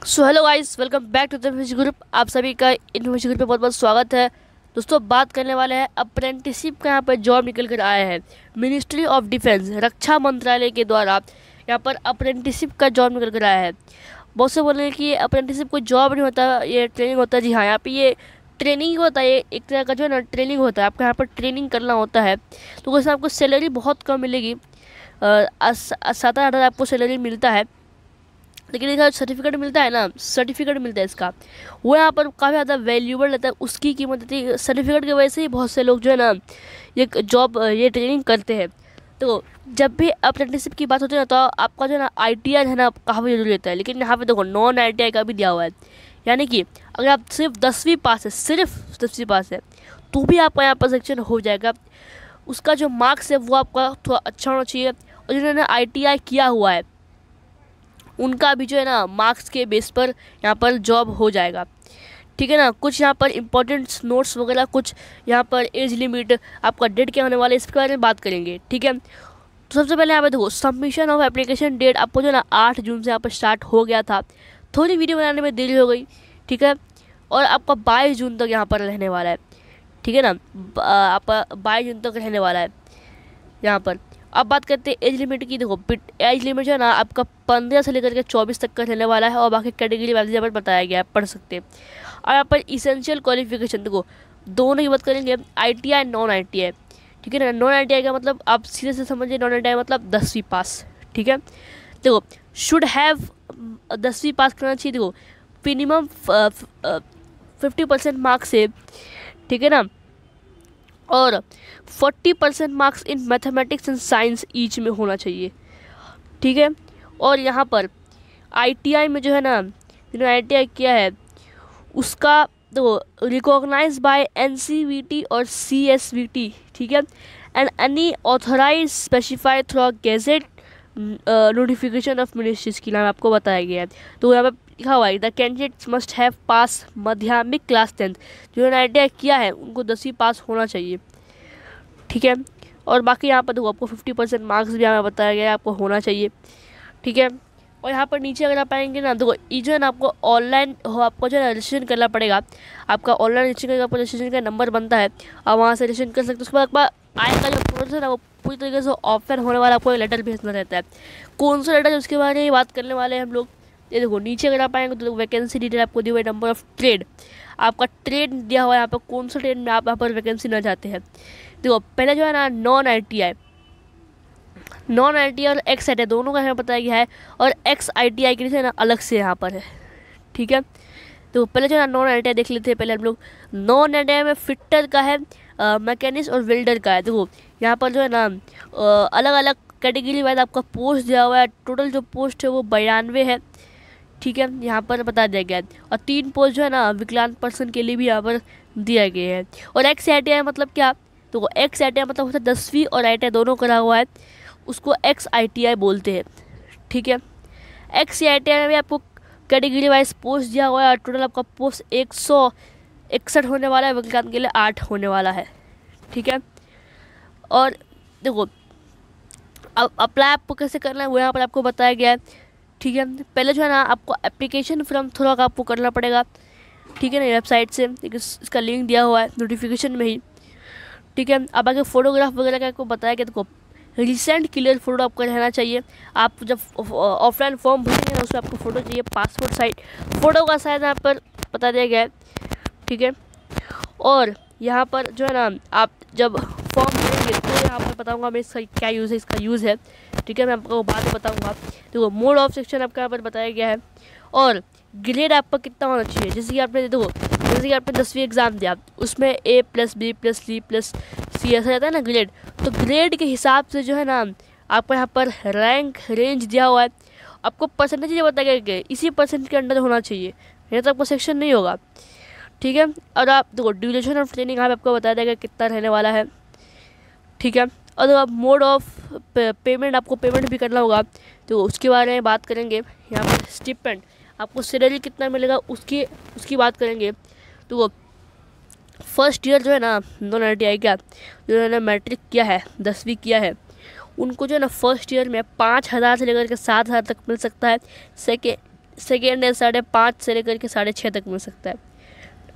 So hello guys, welcome back to the information group. आप सभी का इन्फॉर्मेशन ग्रुप में बहुत बहुत स्वागत है। दोस्तों, बात करने वाले हैं अप्रेंटिसशिप का। यहाँ पर जॉब निकल कर आया है। मिनिस्ट्री ऑफ डिफेंस, रक्षा मंत्रालय के द्वारा यहाँ पर अप्रेंटिसशिप का जॉब निकल कर आया है। बहुत से बोल रहे हैं कि ये अप्रेंटिसशिप कोई जॉब नहीं होता, ये ट्रेनिंग होता है। जी हाँ, यहाँ पर ये ट्रेनिंग होता है। ये एक तरह का जो है ना ट्रेनिंग होता है। आपको यहाँ पर ट्रेनिंग करना होता है, तो उसमें आपको सैलरी बहुत कम मिलेगी। 7,000 आपको सैलरी मिलता है। लेकिन इसका सर्टिफिकेट मिलता है ना, सर्टिफिकेट मिलता है इसका, वो यहाँ पर काफ़ी ज़्यादा वैल्यूबल रहता है। उसकी कीमत होती है सर्टिफिकेट की वजह से ही बहुत से लोग जो है ना ये जॉब ये ट्रेनिंग करते हैं। तो जब भी अप्रेंटिसशिप की बात होती है ना, तो आपका जो है ना ITR है ना काफ़ी जरूरी रहता है। लेकिन यहाँ पे देखो नॉन ITI का भी दिया हुआ है। यानी कि अगर आप सिर्फ 10वीं पास है, सिर्फ 10वीं पास है, तो भी आपका यहाँ पर सिलेक्शन हो जाएगा। उसका जो मार्क्स है वो आपका थोड़ा अच्छा होना चाहिए। और जिन्होंने ITI किया हुआ है उनका भी जो है ना मार्क्स के बेस पर यहाँ पर जॉब हो जाएगा। ठीक है ना। कुछ यहाँ पर इंपॉर्टेंट नोट्स वगैरह, कुछ यहाँ पर एज लिमिट, आपका डेट क्या होने वाला है, इसके बारे में बात करेंगे। ठीक है। तो सबसे पहले यहाँ पे देखो, सबमिशन ऑफ एप्लीकेशन डेट आपको जो है ना 8 जून से यहाँ पर स्टार्ट हो गया था। थोड़ी वीडियो बनाने में देरी हो गई। ठीक है। और आपका 22 जून तक यहाँ पर रहने वाला है। ठीक है ना। आपका 22 जून तक रहने वाला है यहाँ पर। अब बात करते हैं एज लिमिट की। देखो एज लिमिट जो है ना आपका 15 से लेकर के 24 तक का रहने वाला है। और बाकी कैटेगरी वाइज यहाँ पर बताया गया है, पढ़ सकते हैं। और यहाँ पर इसेंशियल क्वालिफिकेशन देखो, दोनों की बात करेंगे, ITI नॉन ITI। ठीक है ना। नॉन ITI का मतलब आप सीधे से समझिए, नॉन ITI मतलब 10वीं पास। ठीक है। देखो शुड हैव 10वीं पास करना चाहिए। देखो मिनिमम 50% मार्क्स है। ठीक है ना। और 40% marks in mathematics and science each में होना चाहिए। ठीक है। और यहाँ पर ITI में जो है ना, जिन्होंने ITI किया है उसका तो रिकॉग्नाइज बाय NCVT और CSVT। ठीक है। And any authorise specified through gazette notification of ministries की नाम आपको बताया गया है। तो यहाँ पर लिखा हुआ है the candidates must have pass माध्यमिक क्लास 10th। जिन्होंने ITI किया है उनको 10वीं पास होना चाहिए। ठीक है। और बाकी यहाँ पर देखो आपको 50% मार्क्स भी यहाँ बताया गया है, आपको होना चाहिए। ठीक है। और यहाँ पर नीचे अगर आप आएंगे ना, देखो ये जो है ना आपको ऑनलाइन हो, आपको जो है ना रजिस्ट्रेशन करना पड़ेगा। आपका ऑनलाइन रजिस्ट्रेशन का रजिस्ट्रेशन का नंबर बनता है, आप वहाँ से रजिस्ट्रेशन कर सकते हो। उसके बाद आपका आएगा जो प्रोसेस है ना, वो पूरी तरीके से ऑफलाइन होने वाला, आपको एक लेटर भेजना रहता है। कौन सा लेटर है उसके बारे में बात करने वाले हैं हम लोग। ये देखो नीचे अगर आप आएंगे तो वैकेंसी डिटेल आपको दी हुई, नंबर ऑफ ट्रेड, आपका ट्रेड दिया हुआ है यहाँ पर, कौन सा ट्रेड में आप यहाँ पर वैकेंसी ना चाहते हैं। देखो पहले जो है ना नॉन ITI और एक्स ITI दोनों का यहाँ बताया गया है। और एक्स ITI के लिए ना अलग से यहाँ पर है। ठीक है। तो पहले जो है ना नॉन ITI देख लेते हैं पहले हम लोग। नॉन ITI में फिटर का है, मैकेनिस्ट और वेल्डर का है। देखो यहाँ पर जो है ना अलग अलग कैटेगरी वाइज आपका पोस्ट दिया हुआ है। टोटल जो पोस्ट है वो 92 है। ठीक है। यहाँ पर बता दिया गया है। और 3 पोस्ट जो है ना विकलांग पर्सन के लिए भी यहाँ पर दिया गया है। और एक्स ITI मतलब क्या, तो एक्स ITI मतलब होता है 10वीं और ITI दोनों करा हुआ है, उसको एक्स ITI बोलते हैं। ठीक है। एक्स ITI में भी आपको कैटेगरी वाइज पोस्ट दिया हुआ है। और टोटल आपका पोस्ट 161 होने वाला है, विकलांग के लिए 8 होने वाला है। ठीक है। और देखो अब अप्लाई आपको कैसे करना है वो यहाँ पर आपको बताया गया है। ठीक है। पहले जो है ना आपको एप्लीकेशन फॉर्म थोड़ा आपको करना पड़ेगा। ठीक है ना, वेबसाइट से, इसका लिंक दिया हुआ है नोटिफिकेशन में ही। ठीक है। अब आगे फोटोग्राफ वगैरह का आपको बताया गया। देखो रिसेंट क्लियर फोटो आपका रहना चाहिए। आप जब ऑफलाइन फॉर्म भरेंगे ना उसमें आपको फ़ोटो चाहिए, पासपोर्ट साइज फ़ोटो का साइज यहाँ पर बता दिया गया है। ठीक है। और यहाँ पर जो है ना आप जब फॉर्म भरेंगे तो यहाँ पर बताऊँगा मैं इसका क्या यूज़ है, इसका यूज़ है। ठीक है। मैं आपको बाद में बताऊँगा। देखो मोड ऑफ सिलेक्शन आपका यहाँ पर बताया गया है। और ग्रेड आपका कितना होना चाहिए, जैसे कि आपने देखो, जैसे कि आपने 10वीं एग्ज़ाम दिया उसमें A+B+C+C ऐसा रहता है ना ग्रेड। तो ग्रेड के हिसाब से जो है ना आपको यहाँ पर रैंक रेंज दिया हुआ है। आपको परसेंटेज ये बताया गया कि इसी परसेंट के अंडर होना चाहिए, नहीं तो आपको सेक्शन नहीं होगा। ठीक है। और आप देखो ड्यूरेशन ऑफ ट्रेनिंग यहाँ पे आपको बताया जाएगा कितना रहने वाला है। ठीक है। और अब मोड ऑफ पेमेंट, आपको पेमेंट भी करना होगा, तो उसके बारे में बात करेंगे। यहाँ पर स्टिपेंड, आपको सैलरी कितना मिलेगा उसकी बात करेंगे। तो वो फर्स्ट ईयर जो है ना नॉन ITI का, जिन्होंने मैट्रिक किया है, 10वीं किया है, उनको जो है ना फर्स्ट ईयर में 5,000 से लेकर के 7,000 तक मिल सकता है। सेकेंड हैंड 5.5 से लेकर के 6.5 तक मिल सकता है।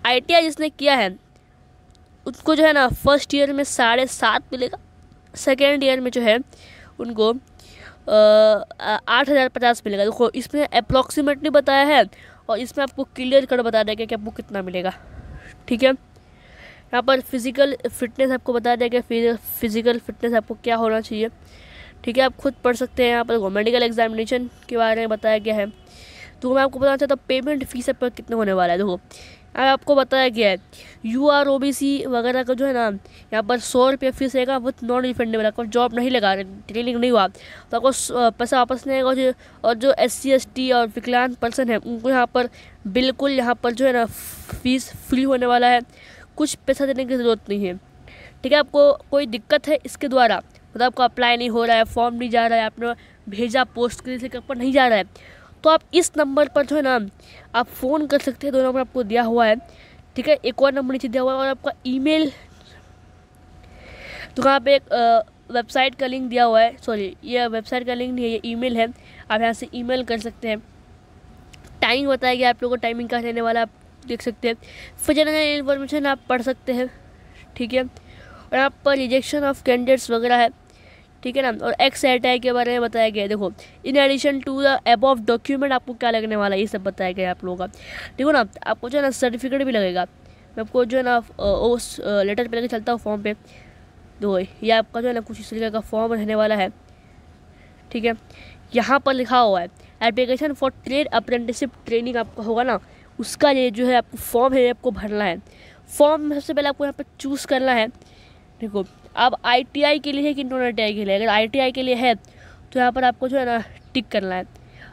ITI जिसने किया है उसको जो है ना फर्स्ट ईयर में 7.5 मिलेगा, सेकेंड ईयर में जो है उनको 8,050 मिलेगा। देखो इसमें अप्रॉक्सीमेटली बताया है और इसमें आपको क्लियर कर बता देगा कि आपको कितना मिलेगा। ठीक है, यहाँ पर फिज़िकल फिटनेस आपको बता देगा फिज़िकल फिटनेस आपको क्या होना चाहिए। ठीक है, आप खुद पढ़ सकते हैं। यहाँ पर मेडिकल एग्जामिनेशन के बारे में बताया गया है। तो मैं आपको बताना चाहता हूँ पेमेंट फीस पर कितने होने वाला है। देखो आपको बताया गया है UR OBC वगैरह का जो है ना यहाँ पर 100 रुपये फीस रहेगा, वो नॉन रिफंडेबल। आपको जॉब नहीं लगा ट्रेनिंग नहीं हुआ तो आपको पैसा वापस नहीं आएगा। और जो SC ST और विकलांग पर्सन है उनको यहाँ पर बिल्कुल यहाँ पर जो है ना फीस फ्री होने वाला है, कुछ पैसा देने की ज़रूरत नहीं है। ठीक है, आपको कोई दिक्कत है इसके द्वारा, मतलब आपको अप्लाई नहीं हो रहा है, फॉर्म नहीं जा रहा है, आपने भेजा पोस्ट के पर नहीं जा रहा है, तो आप इस नंबर पर जो है ना आप फ़ोन कर सकते हैं। 2 नंबर आपको दिया हुआ है। ठीक है, एक और नंबर नीचे दिया हुआ है और आपका ईमेल, तो यहाँ पे एक वेबसाइट का लिंक दिया हुआ है। सॉरी, ये वेबसाइट का लिंक नहीं है, ये ईमेल है। आप यहाँ से ईमेल कर सकते हैं। टाइम बताया गया आप लोगों को, टाइमिंग का रहने वाला आप देख सकते हैं। फिर जनरल इन्फॉर्मेशन आप पढ़ सकते हैं। ठीक है, और यहाँ पर रिजेक्शन ऑफ कैंडिडेट्स वगैरह है। ठीक है ना, और XITI के बारे में बताया गया है। देखो in addition to the above document आपको क्या लगने वाला है ये सब बताया गया है आप लोगों का। देखो ना आपको जो है ना सर्टिफिकेट भी लगेगा। मैं आपको जो है ना उस लेटर पे लेकर चलता हूँ फॉर्म पे। देखो ये आपका जो है ना कुछ इस तरीके का फॉर्म रहने वाला है। ठीक है, यहाँ पर लिखा हुआ है application for trade apprenticeship training आपका होगा ना, उसका ये जो है आपको फॉर्म है आपको भरना है। फॉर्म में सबसे पहले आपको यहाँ पर चूज़ करना है। देखो अब ITI के लिए है कि नॉन ITI के लिए। अगर ITI के लिए है तो यहाँ पर आपको जो है ना टिक करना है।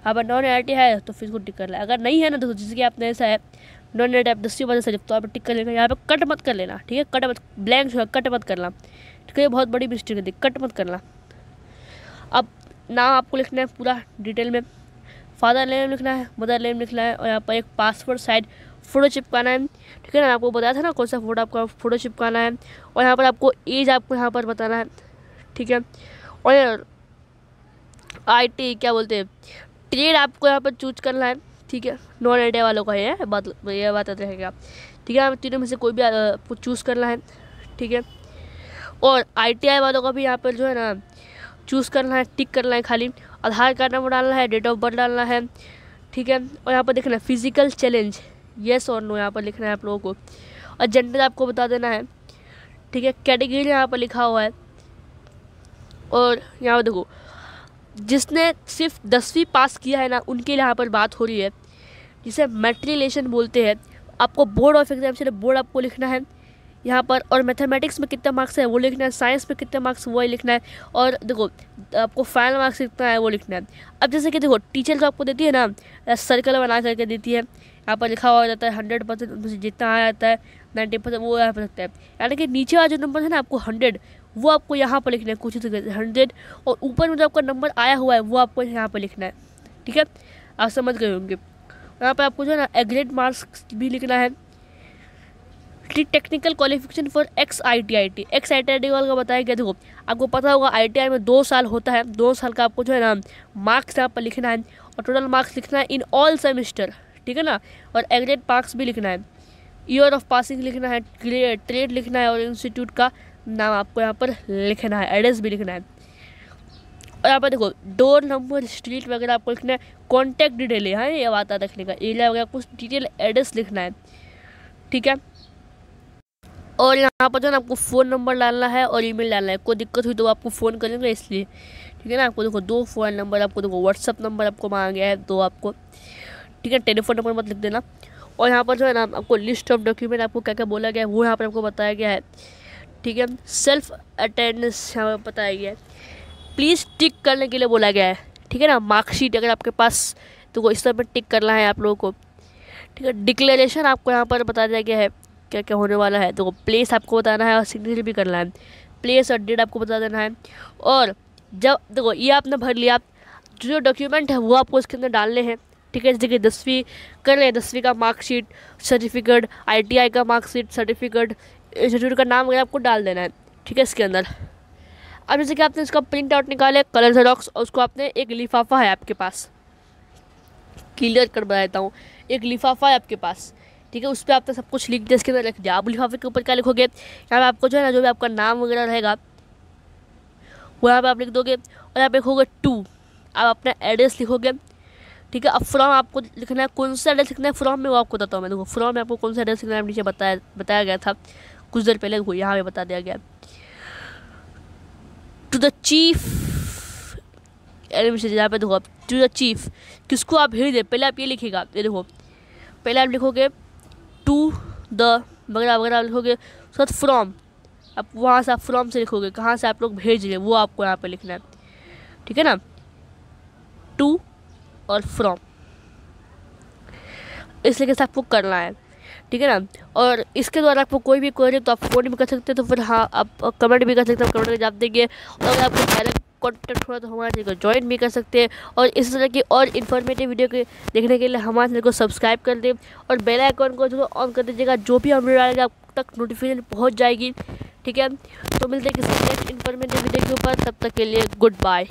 अगर नॉन ITI है तो फिर इसको टिक करना है। अगर नहीं है ना तो जैसे कि आपने ऐसा है नॉन ITI आप 10वीं वजह से तो आप टिक कर लेना। यहाँ पे कट मत कर लेना। ठीक है, कट मत, ब्लैंक जो है कट मत करना। ठीक है, ये बहुत बड़ी मिस्टेक है, कट मत करना। अब नाम आपको लिखना है पूरा डिटेल में, फादर नेम लिखना है, मदर नेम लिखना है, और यहाँ पर एक पासपोर्ट साइज फ़ोटो चिपकाना है। ठीक है ना, आपको बताया था ना कौन सा फ़ोटो चिपकाना है। और यहाँ पर आपको एज आपको यहाँ पर बताना है। ठीक है, और IT क्या बोलते हैं ट्रेड आपको यहाँ पर चूज करना है। ठीक है, नॉन ITI वालों का ये बात रहेगा। ठीक है, आप तीनों में से कोई भी आपको चूज़ करना है। ठीक है, और ITI वालों का भी यहाँ पर जो है ना चूज़ करना है, टिक करना है खाली। आधार कार्ड नंबर डालना है, डेट ऑफ बर्थ डालना है। ठीक है, और यहाँ पर देखना है फिजिकल चैलेंज येस और नो यहाँ पर लिखना है आप लोगों को, और जेंडर आपको बता देना है। ठीक है, कैटेगरी यहाँ पर लिखा हुआ है। और यहाँ पर देखो जिसने सिर्फ 10वीं पास किया है ना उनके लिए यहाँ पर बात हो रही है, जिसे मैट्रिकुलेशन बोलते हैं। आपको बोर्ड ऑफ एग्जाम से बोर्ड आपको लिखना है यहाँ पर, और मैथमेटिक्स में कितना मार्क्स है वो लिखना है, साइंस में कितने मार्क्स वो लिखना है, और देखो आपको फाइनल मार्क्स कितना है वो लिखना है। अब जैसे कि देखो टीचर को आपको देती है ना सर्कल बना करके देती है, यहाँ पर लिखा हुआ जाता है 100% जितना आ जाता है 90% वो यहाँ पर सकता है। यानी कि नीचे वाला जो नंबर है ना आपको 100 वो आपको यहाँ पर लिखना है कुछ 100, और ऊपर में जो आपका नंबर आया हुआ है वो आपको यहाँ पर लिखना है। ठीक है, आप समझ गए होंगे। यहाँ पर आपको जो है ना एग्रेड मार्क्स भी लिखना है। टेक्निकल क्वालिफिकेशन फॉर XITI वाला बताया गया। देखो आपको पता होगा ITI में 2 साल होता है, 2 साल का आपको जो है ना मार्क्स यहाँ पर लिखना है, और टोटल मार्क्स लिखना है इन ऑल सेमेस्टर। ठीक है ना, और एग्रेड मार्क्स भी लिखना है, ईयर ऑफ पासिंग लिखना है, ट्रेड लिखना है, और इंस्टीट्यूट का नाम आपको यहाँ पर लिखना है, एड्रेस भी लिखना है। और यहाँ पर देखो डोर नंबर स्ट्रीट वगैरह आपको लिखना है, कॉन्टैक्ट डिटेल है ये बात रखने का, एरिया वगैरह कुछ डिटेल एड्रेस लिखना है। ठीक है, और यहाँ पर जो है ना आपको फ़ोन नंबर डालना है और ईमेल डालना है। कोई दिक्कत हुई तो आपको फ़ोन करेंगे इसलिए। ठीक है ना, आपको देखो 2 फ़ोन नंबर आपको देखो व्हाट्सअप नंबर आपको मांगा गया है 2 आपको। ठीक है, टेलीफोन नंबर मत लिख देना। और यहाँ पर जो है ना आपको लिस्ट ऑफ डॉक्यूमेंट आपको क्या क्या बोला गया है वो यहाँ पर आपको बताया गया है। ठीक है, सेल्फ अटेंडेंस यहाँ पर बताया गया है, प्लीज़ टिक करने के लिए बोला गया है। ठीक है ना, मार्कशीट अगर आपके पास तो इस तरह पर टिक करना है आप लोगों को। ठीक है, डिक्लेरेशन आपको यहाँ पर बता दिया गया है क्या क्या होने वाला है। तो प्लेस आपको बताना है और सिग्नेचर भी करना है, प्लेस और डेट आपको बता देना है। और जब देखो ये आपने भर लिया, जो डॉक्यूमेंट है वो आपको इसके अंदर डालने हैं। ठीक है, जैसे कि 10वीं कर रहे हैं, 10वीं का मार्कशीट, सर्टिफिकेट, ITI का मार्कशीट, सर्टिफिकेट, इंस्टीट्यूट का नाम वगैरह आपको डाल देना है। ठीक है, इसके अंदर अब जैसे कि आपने इसका प्रिंट आउट निकाले कलर जेरॉक्स, और उसको आपने एक लिफाफा है आपके पास क्लियर कर देता हूँ। एक लिफाफा है आपके पास, ठीक है, उस पर आपने सब कुछ लिख दिया, इसके अंदर रख दिया। आप लिफाफे के ऊपर क्या लिखोगे, यहाँ पे आपको जो है ना, जो भी आपका नाम वगैरह रहेगा वो यहाँ पे आप लिख दोगे, और यहाँ पे लिखोगे 2। आप अपना एड्रेस लिखोगे, ठीक है। अब फ्रॉम आपको लिखना है, कौन सा एड्रेस लिखना है फ्रॉम में वो आपको बताता हूँ मैं। देखो फ्रॉम में आपको कौन सा एड्रेस लिखना है नीचे बताया गया था कुछ देर पहले, वो यहाँ पे बता दिया गया। टू द चीफ एडमिनिस्ट्रेटर, यहाँ पे देखो आप टू द चीफ, किसको आप भेज दे, पहले आप ये लिखिएगा, ये देखो पहले आप लिखोगे टू द वगैरह वगैरह लिखोगे, उसके बाद फ्रॉम, आप वहाँ से आप फ्रॉम से लिखोगे, कहाँ से आप लोग भेज रहे हैं वो आपको यहाँ पे लिखना है, ठीक है ना। टू और फ्रॉम इस तरीके से आपको करना है, ठीक है ना। और इसके द्वारा आपको कोई भी क्वेरी तो आप फ़ोन भी कर सकते हैं, तो फिर हाँ आप कमेंट भी कर सकते हैं, कमेंट में जवाब देंगे। और अगर आपको डायरेक्ट कॉन्टेक्ट हुआ तो हमारे चैनल को ज्वाइन भी कर सकते हैं। और इस तरह की और इन्फॉर्मेटिव वीडियो के देखने के लिए हमारे चैनल को सब्सक्राइब कर दें और बेल आइकन को जरूर ऑन कर दीजिएगा, जो भी हम डालेंगे आप तक नोटिफिकेशन पहुँच जाएगी, ठीक है। तो मिलते हैं किसी नेक्स्ट इन्फॉर्मेटिव वीडियो के ऊपर, तब तक के लिए गुड बाय।